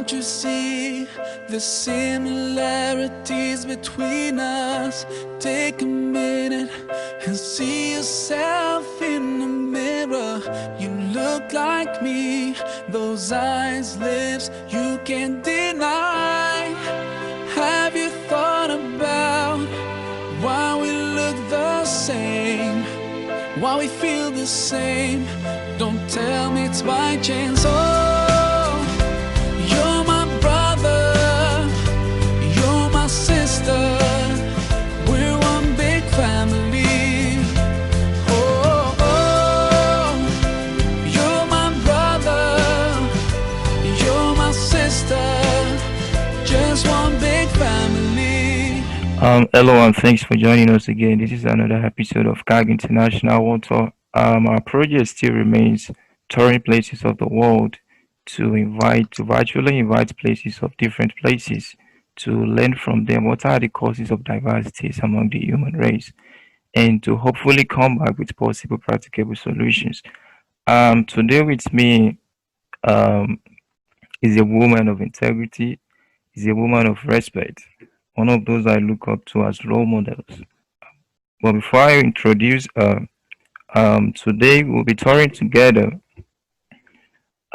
Can't you see the similarities between us? Take a minute and see yourself in the mirror. You look like me, those eyes, lips, you can't deny. Have you thought about why we look the same? Why we feel the same? Don't tell me it's by chance. Oh, you're my brother, you're my sister, we're one big family. Oh, oh, you're my brother, you're my sister, just one big family. Hello and thanks for joining us again. This is another episode of CAG International Water. Our project still remains touring places of the world to virtually invite places of different places to learn from them what are the causes of diversities among the human race and to hopefully come back with possible practicable solutions. Today with me um, is a woman of integrity, is a woman of respect, one of those I look up to as role models. But before I introduce her, today we'll be touring together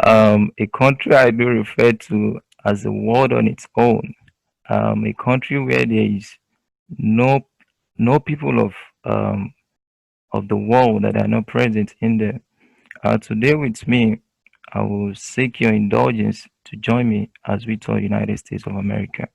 a country I do refer to as a world on its own, a country where there is no no people of the world that are not present in there. Today with me, I will seek your indulgence to join me as we tour United States of America.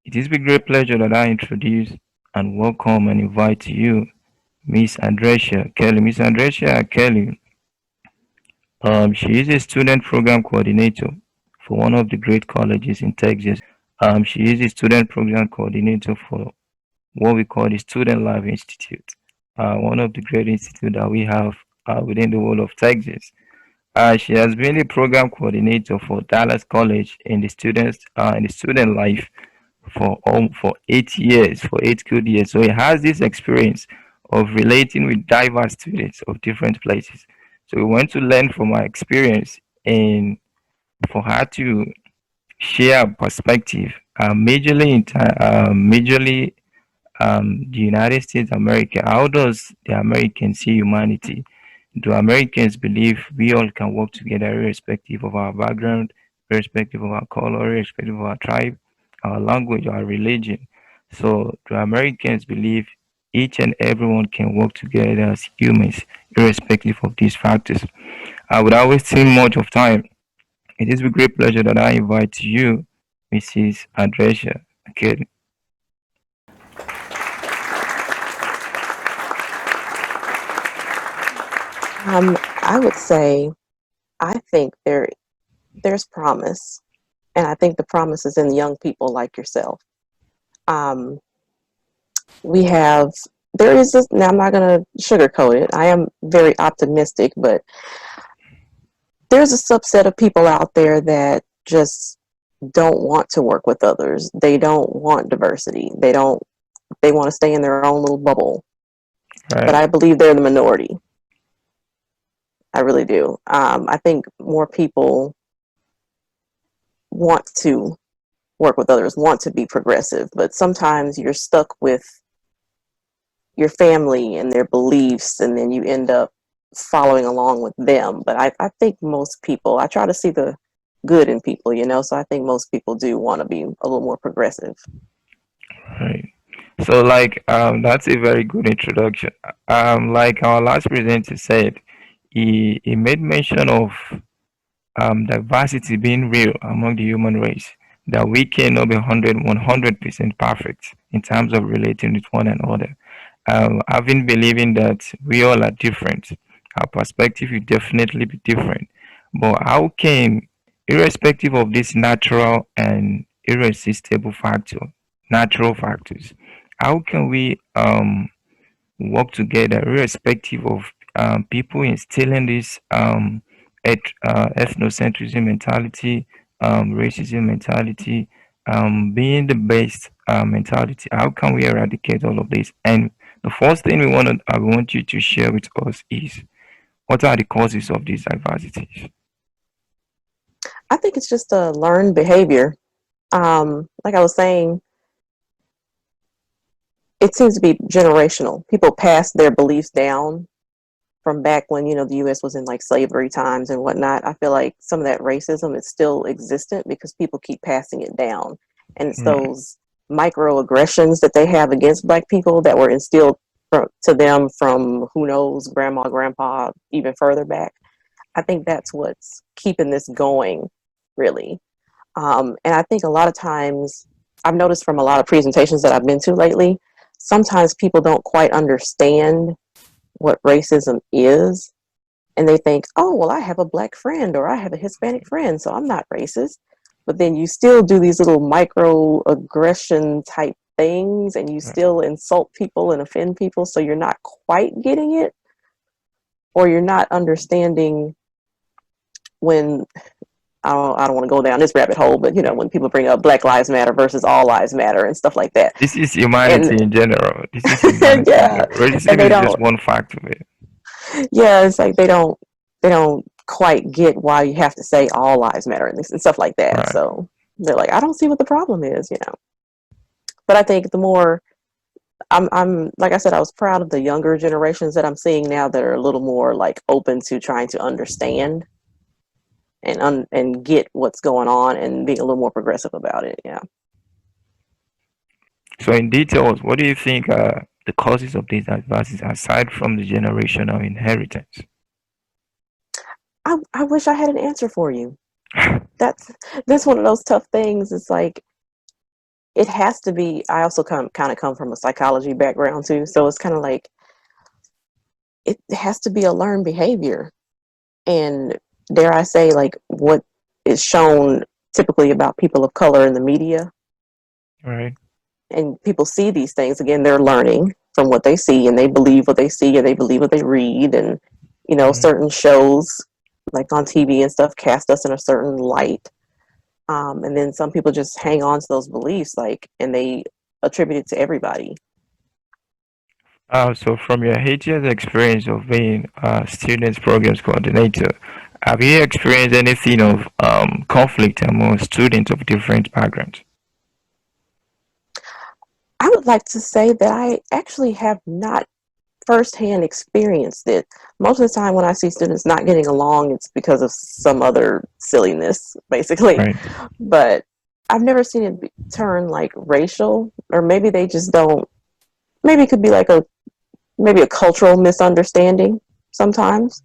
It is with great pleasure that I introduce and welcome and invite you, Miss Andresia Kelly. Miss Andresia Kelly, she is a student program coordinator for one of the great colleges in Texas. She is a student program coordinator for what we call the Student Life Institute, one of the great institutes that we have within the world of Texas. She has been a program coordinator for Dallas College in the student life for 8 years, for 8 good years. So he has this experience of relating with diverse students of different places. So we want to learn from her experience and for her to share a perspective, majorly the United States of America. How does the Americans see humanity? Do Americans believe we all can work together irrespective of our background, irrespective of our color, irrespective of our tribe, our language, our religion? So do Americans believe each and everyone can work together as humans, irrespective of these factors? Without wasting much of time, it is with great pleasure that I invite you, Mrs. Andresia. Okay. I would say I think there's promise, and I think the promise is in young people like yourself. Um, we have there is this, now I'm not going to sugarcoat it. I am very optimistic, but there's a subset of people out there that just don't want to work with others. They don't want diversity. They want to stay in their own little bubble. But Right. I believe they're the minority. I really do. I think more people want to work with others, want to be progressive, but sometimes you're stuck with your family and their beliefs, and then you end up following along with them. But I think most people, I try to see the good in people, so I think most people do want to be a little more progressive. Right. So, that's a very good introduction. Like our last presenter said, he made mention of diversity being real among the human race, that we cannot be 100% perfect in terms of relating with one another. Having believing that we all are different, our perspective will definitely be different. But how can irrespective of this natural and irresistible natural factors, how can we work together irrespective of people instilling this ethnocentrism mentality, racism mentality, being the best mentality? How can we eradicate all of this? And the first thing I want you to share with us is what are the causes of these diversities? I think it's just a learned behavior. Like I was saying, it seems to be generational. People pass their beliefs down from back when, the US was in like slavery times and whatnot. I feel like some of that racism is still existent because people keep passing it down. And it's Right. those microaggressions that they have against Black people that were instilled to them from, who knows, grandma, grandpa, even further back. I think that's what's keeping this going, really. And I think a lot of times, I've noticed from a lot of presentations that I've been to lately, sometimes people don't quite understand what racism is. And they think, oh, well, I have a Black friend or I have a Hispanic friend, so I'm not racist. But then you still do these little microaggression type things and you still insult people and offend people. So you're not quite getting it, or you're not understanding when I don't want to go down this rabbit hole, but when people bring up Black Lives Matter versus All Lives Matter and stuff like that, This is and humanity in general. This is humanity in yeah, general. and Racism they is just don't, one fact of it. yeah, it's like they don't quite get why you have to say All Lives Matter and stuff like that. Right. So they're like, I don't see what the problem is. But I think the more I'm like I said, I was proud of the younger generations that I'm seeing now that are a little more like open to trying to understand and get what's going on and being a little more progressive about it. Yeah. So in details, what do you think are the causes of these advances aside from the generational inheritance? I wish I had an answer for you. That's that's one of those tough things. It's like it has to be. I also kind of come from a psychology background too, so it's kind of like it has to be a learned behavior. And dare I say, like what is shown typically about people of color in the media, Right. and people see these things again. They're learning from what they see, and they believe what they see, and they believe what they read, and Right. certain shows like on TV and stuff cast us in a certain light. And then some people just hang on to those beliefs, like, and they attribute it to everybody. So from your 8 years experience of being a students programs coordinator, have you experienced anything of conflict among students of different backgrounds? I would like to say that I actually have not firsthand experienced it. Most of the time, when I see students not getting along, it's because of some other silliness, basically. Right. But I've never seen it turn like racial, or maybe they just don't. Maybe it could be like maybe a cultural misunderstanding sometimes.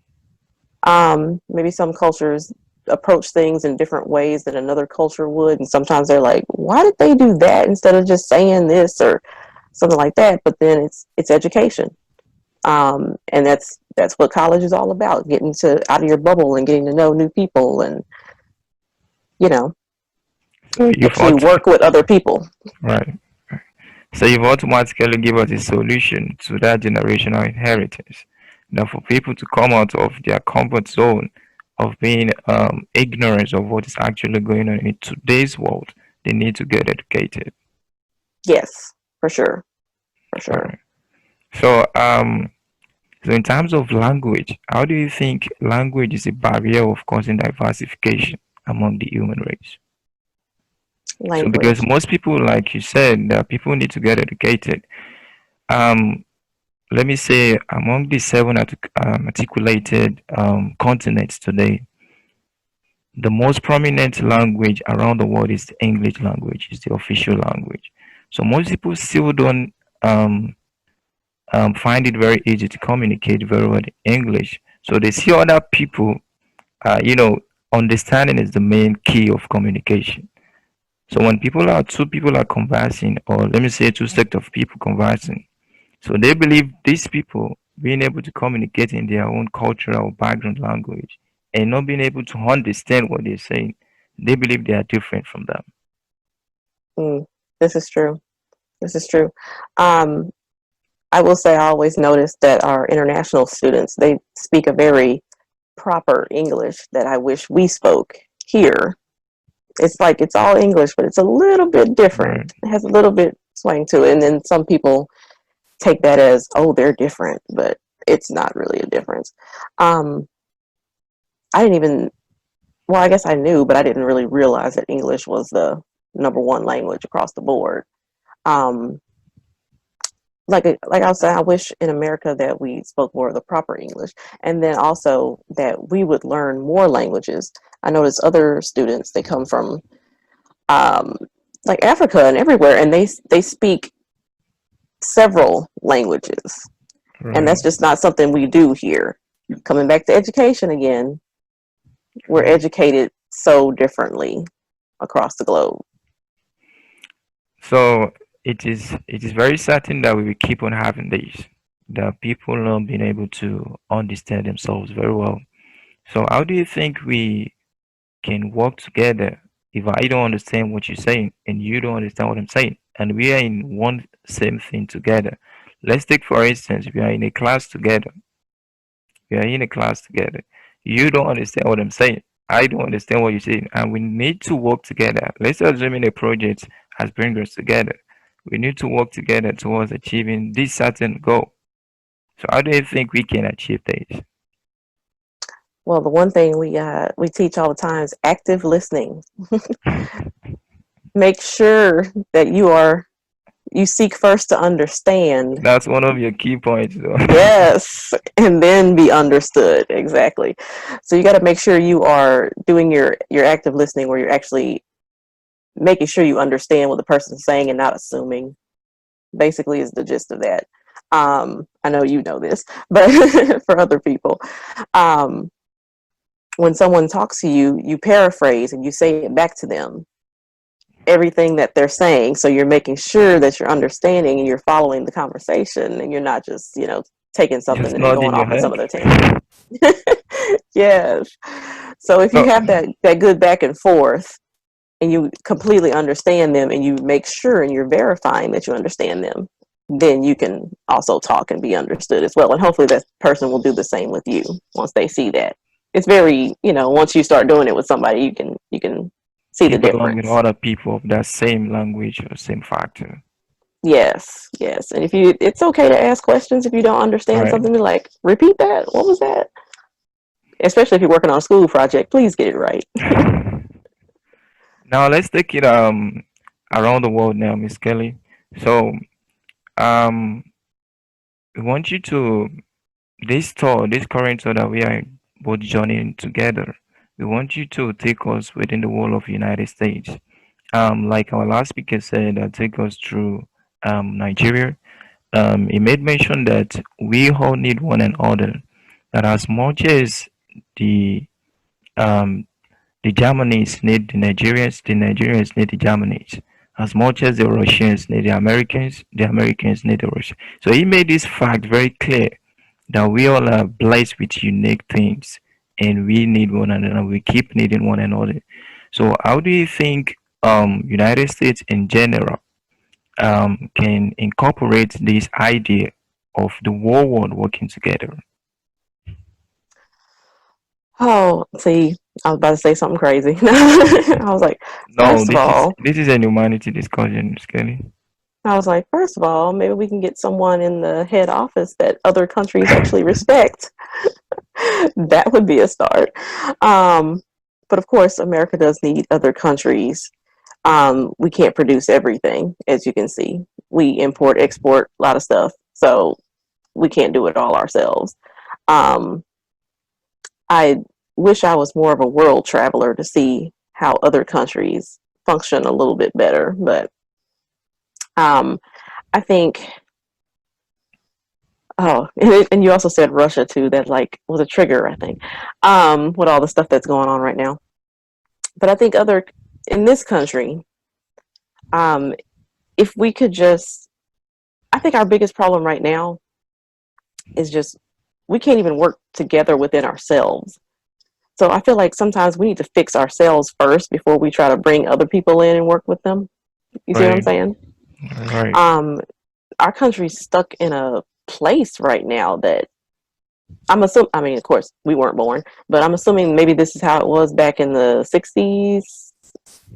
Maybe some cultures approach things in different ways than another culture would, and sometimes they're like, "Why did they do that instead of just saying this or something like that?" But then it's education, and that's what college is all about: getting to out of your bubble and getting to know new people, and you know, So you've actually work with other people. right. So you've automatically give us a solution to that generational inheritance. Now, for people to come out of their comfort zone of being ignorant of what is actually going on in today's world, they need to get educated. Yes, for sure, for All sure. right. So, so in terms of language, how do you think language is a barrier of causing diversification among the human race? So, because Language. most people, like you said, people need to get educated. Um, Let me say, among the seven articulated continents today, the most prominent language around the world is the English language, is the official language. So most people still don't um, find it very easy to communicate very well in English. So they see other people, you know, understanding is the main key of communication. So when two people are conversing, or let me say two sets of people conversing, so they believe these people being able to communicate in their own cultural background language and not being able to understand what they're saying. they believe they are different from them. Mm, this is true. This is true. Um, I will say I always notice that our international students, they speak a very proper English that I wish we spoke here. It's like it's all English, but it's a little bit different. Right. It has a little bit swing to it. And then some people take that as, oh, they're different, but it's not really a difference. Um, I didn't even, well, I guess I knew, but I didn't really realize that English was the number one language across the board. Um, like I was saying, I wish in America that we spoke more of the proper English, and then also that we would learn more languages. I notice other students, they come from um, like Africa and everywhere, and they speak several languages, and Right. that's just not something we do here. Coming back to education again, we're Right. educated so differently across the globe. So it is very certain that we will keep on having this, that people not being able to understand themselves very well. So how do you think we can work together if I don't understand what you're saying and you don't understand what I'm saying and we are in one same thing together? Let's take for instance, we are in a class together. We are in a class together. You don't understand what I'm saying. I don't understand what you're saying, and we need to work together. Let's assume a project has bring us together. We need to work together towards achieving this certain goal. So how do you think we can achieve this? Well, the one thing we teach all the time is active listening. Make sure that you seek first to understand. That's one of your key points, though. Yes, and then be understood. Exactly. So you got to make sure you are doing your active listening, where you're actually making sure you understand what the person's saying and not assuming. Basically, is the gist of that. I know you know this, but for other people, um, when someone talks to you, you paraphrase and you say it back to them, everything that they're saying. So you're making sure that you're understanding and you're following the conversation, and you're not just, taking something Just and then nod going in your off on some head. other tangent. Yes. So if you So have that good back and forth and you completely understand them and you make sure and you're verifying that you understand them, then you can also talk and be understood as well. And hopefully that person will do the same with you once they see that. It's very, once you start doing it with somebody, you can see the keep along with difference. other people of that same language or same factor. Yes, yes. And it's okay to ask questions if you don't understand Right. something. Be like, repeat that. What was that? Especially if you're working on a school project, please get it right. Now let's take it around the world now, Miss Kelly. So um we want you to this current tour that we are both journeying together. We want you to take us within the world of United States. Like our last speaker said, take us through Nigeria. He made mention that we all need one another. That as much as the um the Germans need the Nigerians need the Germans. As much as the Russians need the Americans need the Russians. So he made this fact very clear that we all are blessed with unique things and we need one another. We keep needing one another. So how do you think United States in general can incorporate this idea of the whole world working together? Oh, see, I was about to say something crazy. I was like, No, first of all, this is a humanity discussion, Skelly. first of all, maybe we can get someone in the head office that other countries actually respect. That would be a start. Um, but of course, America does need other countries. We can't produce everything, as you can see. We import, export a lot of stuff, so we can't do it all ourselves. Um, I wish I was more of a world traveler to see how other countries function a little bit better, but um, I think. Oh, and you also said Russia too. That like was a trigger, I think, with all the stuff that's going on right now. But I think other in this country, um, if we could just, I think our biggest problem right now is just we can't even work together within ourselves. So I feel like sometimes we need to fix ourselves first before we try to bring other people in and work with them. You see what I'm Right. saying? Right. Um, our country's stuck in a place right now that I'm assuming, I mean, of course, we weren't born, but I'm assuming maybe this is how it was back in the 60s,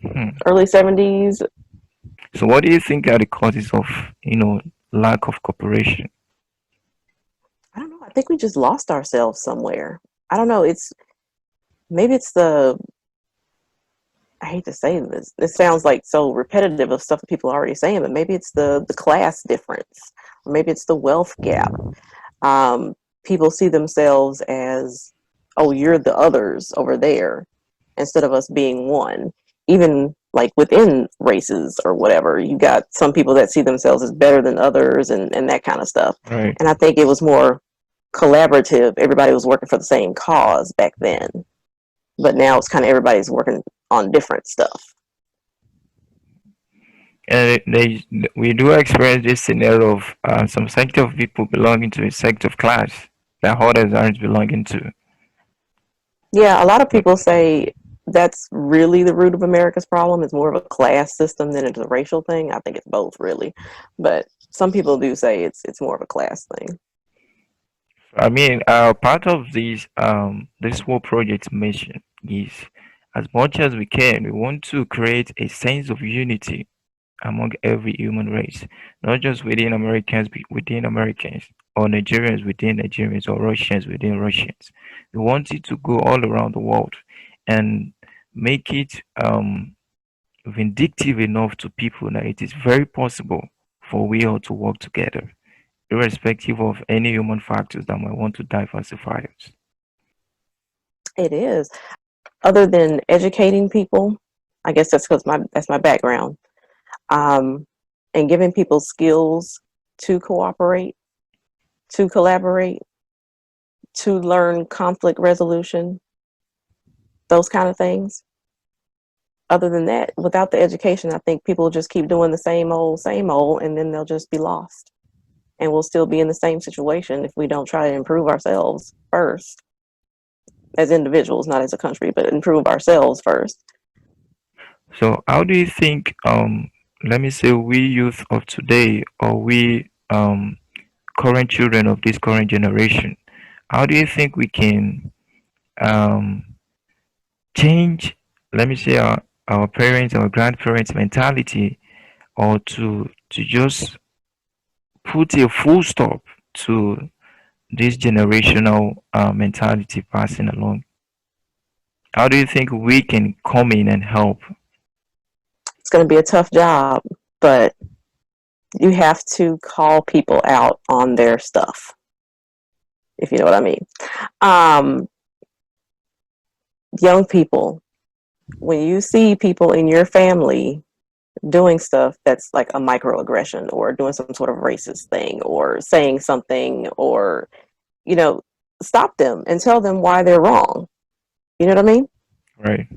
Hmm. early 70s. So what do you think are the causes of, lack of cooperation? I don't know. I think we just lost ourselves somewhere. I don't know. Maybe it's I hate to say this. This sounds like so repetitive of stuff that people are already saying, but maybe it's the class difference, or maybe it's the wealth gap. Um, People see themselves as, oh, you're the others over there, instead of us being one. Even like within races or whatever, you got some people that see themselves as better than others, and that kind of stuff. Right. And I think it was more collaborative. Everybody was working for the same cause back then, but now it's kind of everybody's working on different stuff. And we do experience this scenario of some sect of people belonging to a sect of class that others aren't belonging to. Yeah, a lot of people say that's really the root of America's problem. It's more of a class system than it's a racial thing. I think it's both, really, but some people do say it's more of a class thing. I mean, part of this whole project mission is, as much as we can, we want to create a sense of unity among every human race, not just within Americans, but within Americans, or Nigerians within Nigerians, or Russians within Russians. We want it to go all around the world and make it vindictive enough to people that it is very possible for we all to work together, irrespective of any human factors that might want to diversify us. It is. Other than educating people, I guess that's my background, um, and giving people skills to cooperate, to collaborate, to learn conflict resolution, those kind of things. Other than that, without the education, I think people will just keep doing the same old, and then they'll just be lost. And we'll still be in the same situation if we don't try to improve ourselves first as individuals, not as a country, but improve ourselves first. So, how do you think, let me say, we youth of today, or we current children of this current generation, how do you think we can um, change, let me say, our parents, our grandparents' mentality, or to just put a full stop to this generational mentality passing along? How do you think we can come in and help? It's going to be a tough job, but you have to call people out on their stuff, if you know what I mean. Um, Young people, when you see people in your family doing stuff that's like a microaggression or doing some sort of racist thing or saying something, or, you know, stop them and tell them why they're wrong. You know what I mean? Right,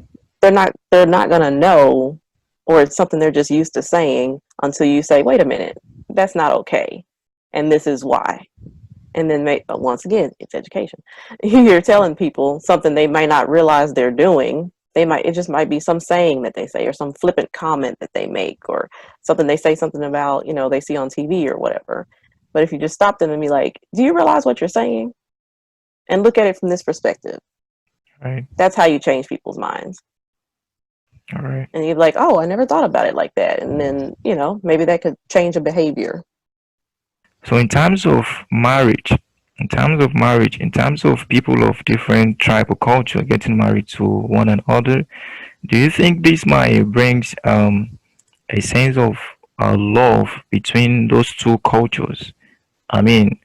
They're not going to know, or it's something they're just used to saying, until you say, wait a minute, that's not okay, and this is why. And then once again, it's education. You're telling people something they might not realize they're doing. It just might be some saying that they say, or some flippant comment that they make, or something they say something about, they see on TV or whatever. But if you just stop them and be like, do you realize what you're saying, and look at it from this perspective, right, that's how you change people's minds. all right. And you're like, oh, I never thought about it like that. And then, maybe that could change a behavior. So in terms of people of different tribal culture getting married to one another, do you think this might brings a sense of love between those two cultures? I mean,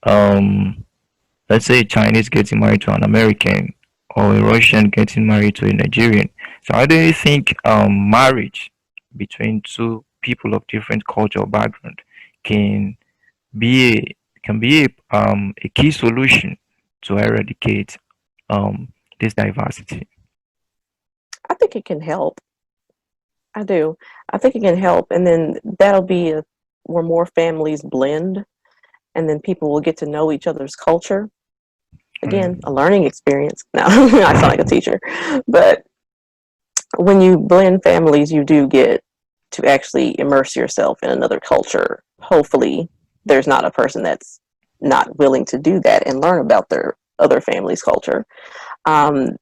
um, let's say a Chinese getting married to an American, or a Russian getting married to a Nigerian. So how do you think marriage between two people of different cultural background can be a key solution to eradicate this diversity? I think it can help. I do. I think it can help. And then that'll be where more families blend, and then people will get to know each other's culture. Right. Again, a learning experience. Now, I sound like a teacher, but when you blend families, you do get to actually immerse yourself in another culture. Hopefully, there's not a person that's not willing to do that and learn about their other family's culture.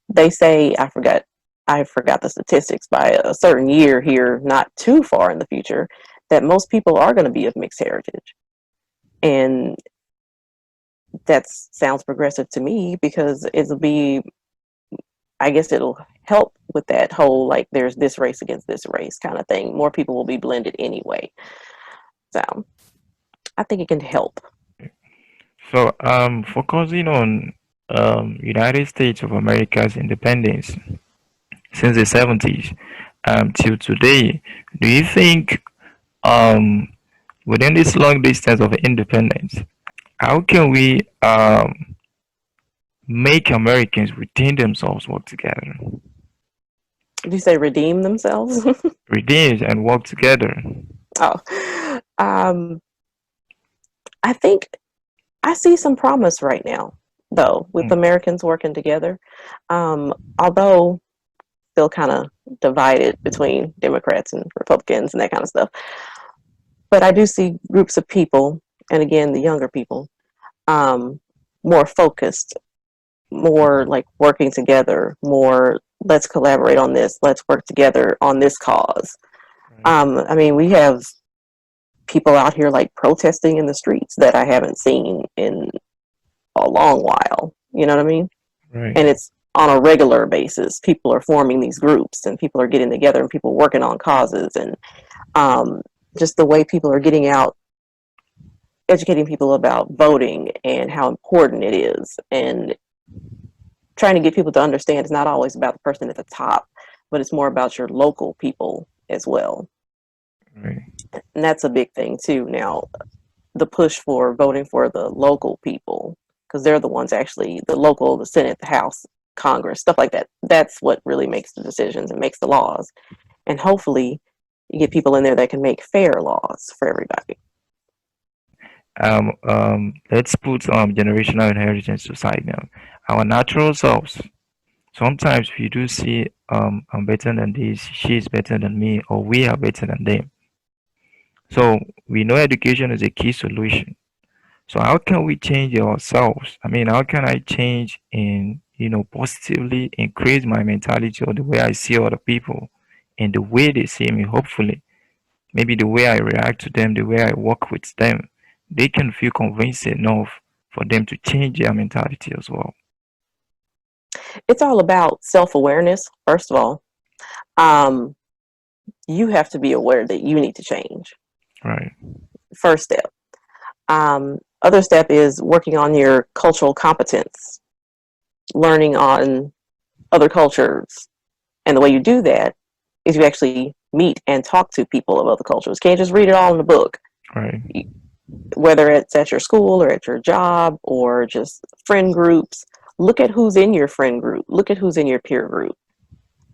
They say, I forgot the statistics, by a certain year here, not too far in the future, that most people are going to be of mixed heritage. And that sounds progressive to me, because it'll be, I guess it'll help with that whole, like, there's this race against this race kind of thing. More people will be blended anyway. So I think it can help. So, focusing on United States of America's independence since the 70s till today, do you think um, within this long distance of independence, how can we make Americans retain themselves, work together, Did you say redeem themselves? redeem and work together? Oh, I think I see some promise right now, though, with Mm, Americans working together. Although still kind of divided between Democrats and Republicans and that kind of stuff. But I do see groups of people, and again, the younger people, um, more focused, more like working together, more let's collaborate on this, let's work together on this cause. right, I mean, we have people out here like protesting in the streets that I haven't seen in a long while. You know what I mean? And right. it's on a regular basis. People are forming these groups, and people are getting together, and people working on causes, and um, just the way people are getting out, educating people about voting and how important it is, and trying to get people to understand it's not always about the person at the top, but it's more about your local people as well. Right. And that's a big thing too now, the push for voting for the local people, because they're the ones actually, the local, the Senate, the House, Congress, stuff like that. That's what really makes the decisions and makes the laws. And hopefully you get people in there that can make fair laws for everybody. Let's put generational inheritance aside now. Our natural selves. Sometimes we do see I'm better than this, she is better than me, or we are better than them. So we know education is a key solution. So how can we change ourselves? I mean, how can I change and positively increase my mentality or the way I see other people and the way they see me, hopefully. Maybe the way I react to them, the way I work with them, they can feel convinced enough for them to change their mentality as well. It's all about self-awareness, first of all. Um, you have to be aware that you need to change. Right, First step. Other step is working on your cultural competence, learning on other cultures. And the way you do that is you actually meet and talk to people of other cultures. Can't just read it all in the book. right, Whether it's at your school or at your job or just friend groups, look at who's in your friend group. Look at who's in your peer group.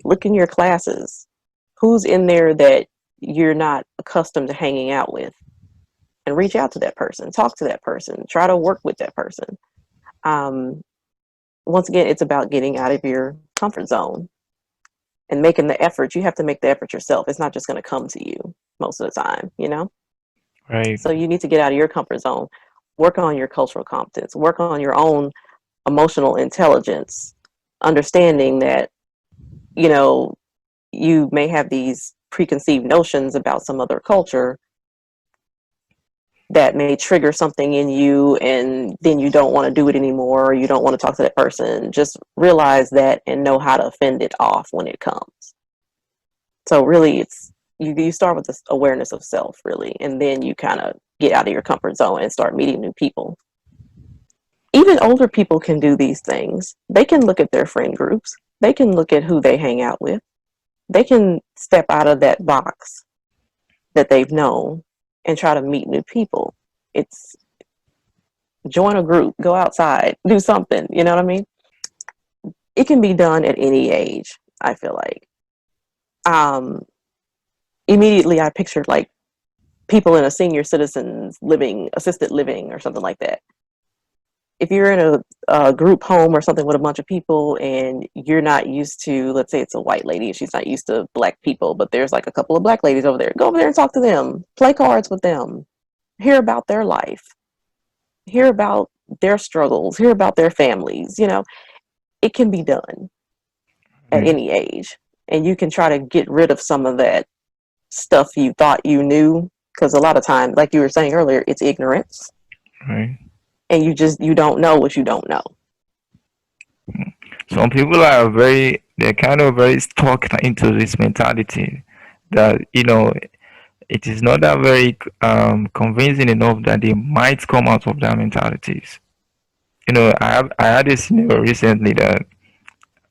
Look in your classes. Who's in there that you're not accustomed to hanging out with? And reach out to that person. Talk to that person. Try to work with that person. Um, Once again, it's about getting out of your comfort zone and making the effort. You have to make the effort yourself. It's not just going to come to you most of the time, you know? right. So you need to get out of your comfort zone, work on your cultural competence, work on your own emotional intelligence, understanding that, you know, you may have these preconceived notions about some other culture that may trigger something in you, and then you don't want to do it anymore, or you don't want to talk to that person. Just realize that and know how to fend it off when it comes. So really, it's you start with this awareness of self, really, and then you kind of get out of your comfort zone and start meeting new people. Even older people can do these things. They can look at their friend groups. They can look at who they hang out with. They can step out of that box that they've known and try to meet new people. It's join a group, go outside, do something. You know what I mean? It can be done at any age, I feel like. Um, Immediately, I pictured like people in a senior citizens living, assisted living, or something like that. if you're in a group home or something with a bunch of people and you're not used to, let's say it's a white lady and she's not used to black people, but there's like a couple of black ladies over there, go over there and talk to them, play cards with them, hear about their life, hear about their struggles, hear about their families. It can be done at Right. any age. And you can try to get rid of some of that stuff you thought you knew. Because a lot of times, like you were saying earlier, it's ignorance. Right. And you don't know what you don't know. Some people they're kind of very stuck into this mentality that, it is not that very convincing enough that they might come out of their mentalities. I had a scenario recently that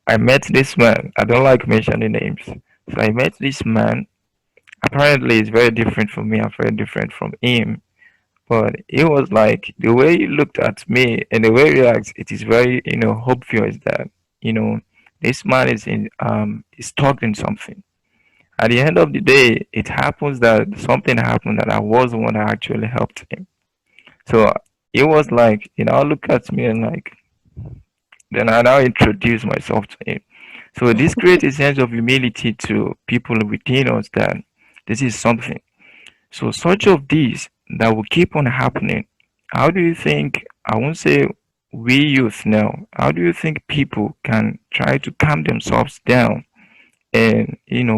I met this man. I don't like mentioning names. So I met this man. Apparently, it's very different from me. I'm very different from him. But it was like the way he looked at me and the way he reacts. It is very, obvious that, you know, this man is stuck in something. At the end of the day, it happens that something happened that I was the one that actually helped him. So it was like, look at me and like, then I now introduce myself to him. So this creates a sense of humility to people within us that this is something. So such of these that will keep on happening. How do you think, I won't say we youth now, how do you think people can try to calm themselves down and,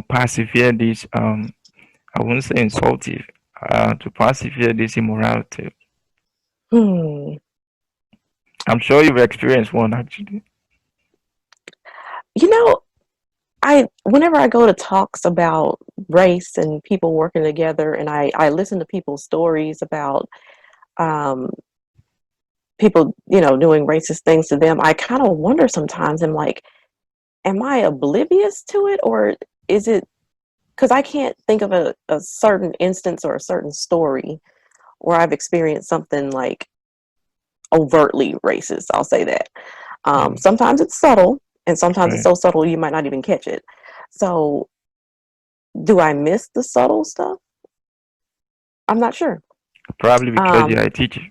persevere this, I won't say insultive, to persevere this immorality? Hmm. I'm sure you've experienced one actually. You know, I whenever I go to talks about race and people working together, and I listen to people's stories about um, people, doing racist things to them, I kind of wonder sometimes. I'm like, am I oblivious to it, or is it because I can't think of a certain instance or a certain story where I've experienced something like overtly racist. I'll say that. Mm, Sometimes it's subtle, and sometimes it's right. so subtle you might not even catch it. So, do I miss the subtle stuff? I'm not sure. Probably because Um, you're a teacher.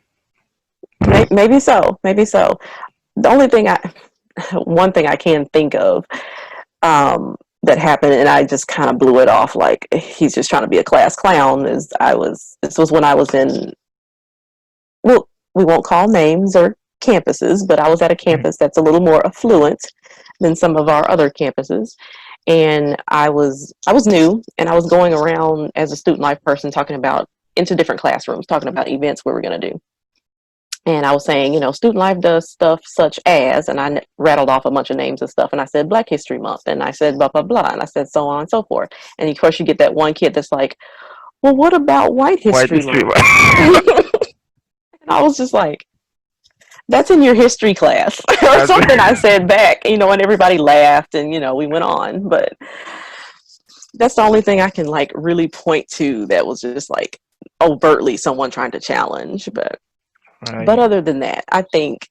maybe so. Maybe so. The only thing one thing I can think of that happened, and I just kind of blew it off like he's just trying to be a class clown. This was when I was in, well, we won't call names or campuses, but I was at a Right. campus that's a little more affluent than some of our other campuses. And I was new, and I was going around as a student life person talking about into different classrooms, talking about events we were going to do. And I was saying, student life does stuff such as, and I rattled off a bunch of names and stuff. And I said Black History Month, and I said blah blah blah, and I said so on and so forth. And of course, you get that one kid that's like, "Well, what about White White History history. Month?" And I was just like, "That's in your history class," or That's something. I said back, and everybody laughed, and we went on. But that's the only thing I can like really point to that was just like overtly someone trying to challenge. But right. other than that, I think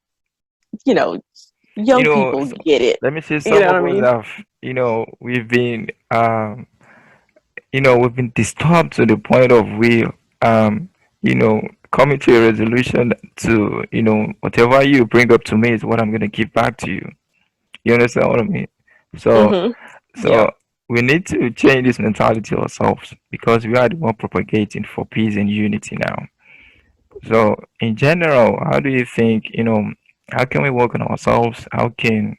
you know young people So get it. let me say You some know what of I us mean? have, we've been disturbed to the point of um, you know, coming to a resolution to, whatever you bring up to me is what I'm gonna give back to you. You understand what I mean? So, Mm-hmm. Yeah. so we need to change this mentality ourselves because we are the one propagating for peace and unity now. So, in general, how do you think, how can we work on ourselves? How can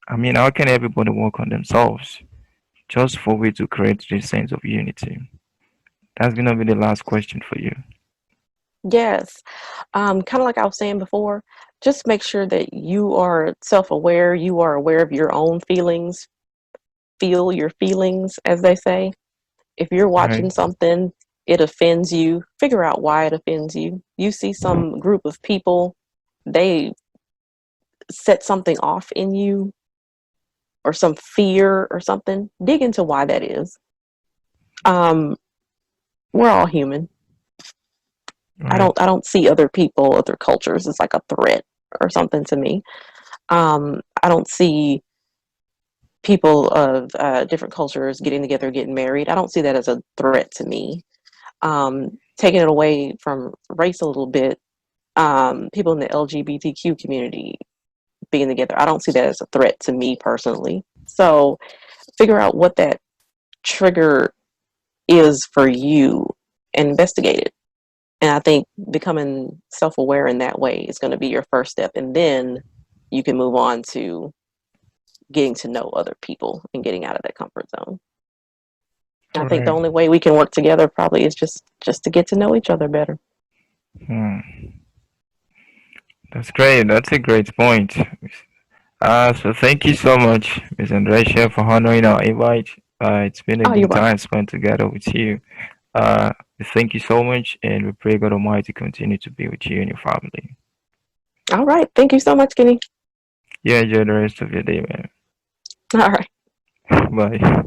everybody work on themselves just for we to create this sense of unity? That's gonna be the last question for you. Yes. Kind of like I was saying before, just make sure that you are self-aware. You are aware of your own feelings. Feel your feelings, as they say. If you're Right, watching something, it offends you, figure out why it offends you. You see some group of people, they set something off in you or some fear or something, dig into why that is. Um, we're all human. right, I don't see other people, other cultures as like a threat or something to me. I don't see people of different cultures getting together, getting married. I don't see that as a threat to me. Taking it away from race a little bit, people in the LGBTQ community being together. I don't see that as a threat to me personally. So figure out what that trigger is for you and investigate it. And I think becoming self-aware in that way is going to be your first step. And then you can move on to getting to know other people and getting out of that comfort zone. I think the Right. only way we can work together probably is just to get to know each other better. Hmm. That's great. That's a great point. So thank you so much, Ms. Andresha, for honoring our invite. It's been a Oh, you're good welcome. time spent together with you. Uh, thank you so much, and we pray God Almighty continue to be with you and your family. All right. Thank you so much, Kenny. You enjoy the rest of your day, man. All right. Bye.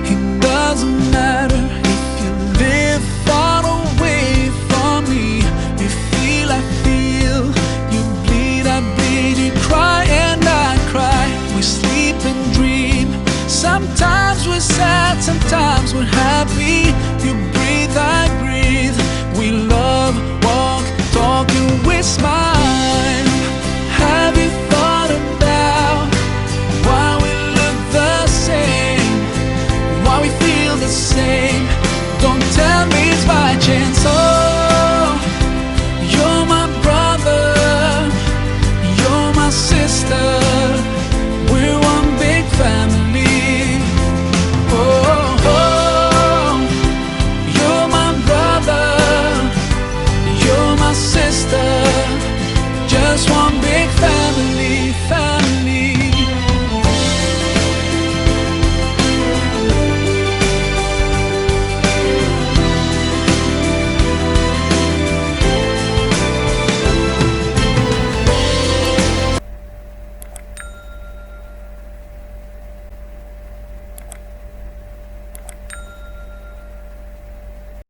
It doesn't matter if you live far away from me. You feel I feel, you bleed I bleed, you cry and I cry. We sleep and dream. Sometimes we're sad, sometimes we're happy. You breathe, I breathe. We love, walk, talk, and we smile.